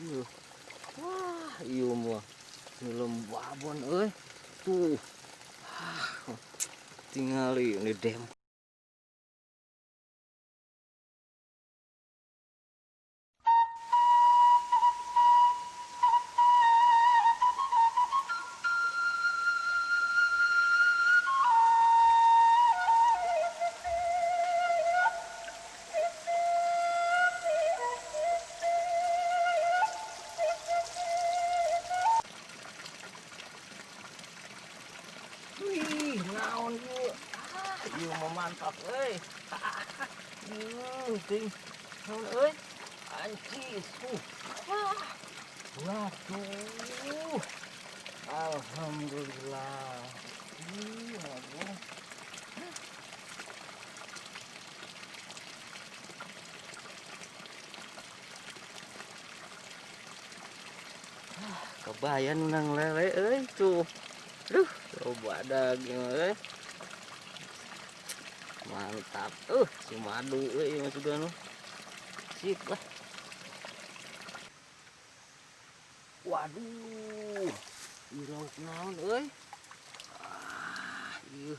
Iya. Wah, iya mah. Film babon euy. Tuh. Ah, tingali ini dem. Wih, naon ieu? Ieu mah mantap euy. Ting. Naon euy? Ancis. Wah. Waduh. Alhamdulillah. Waduh. Kebayan nang lele euy tuh. Duh, coba daging euy. Mantap. Si madu euy maksudna nu. Sip lah. Waduh. Ieu lauk naon euy? Ieu.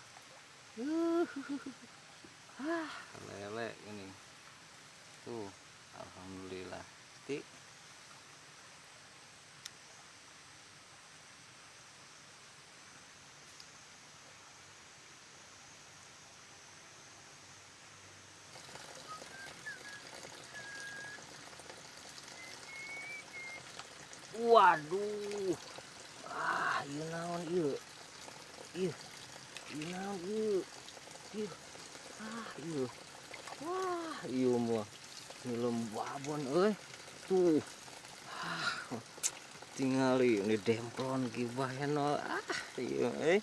Lele ini. Tuh, alhamdulillah. Ti. Waduh. Ieu naon ieu? Ieu. Ieu naon ieu? Ieu. Ieu. Wah, ieu mah film babon euy. Tuh. Tingali ini demplon gibahan ieu euy.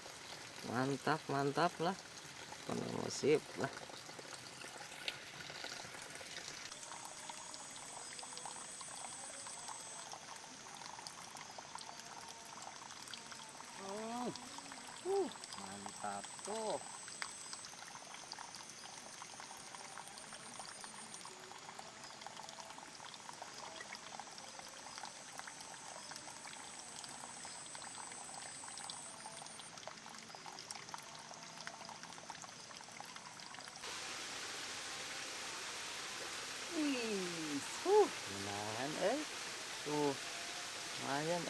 Mantap lah. Kono mah sip lah. Mantap tuh. Wih, lumayan tuh, lumayan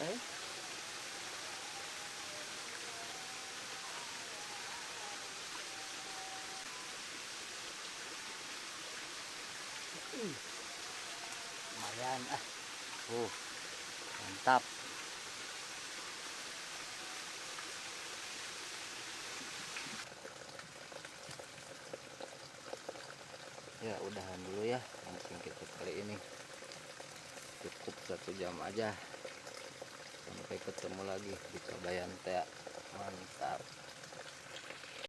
lumayan mantap. Ya udahan dulu ya mungkin kita kali ini, cukup 1 jam aja. Sampai ketemu lagi di Kabayan Teh. Mantap.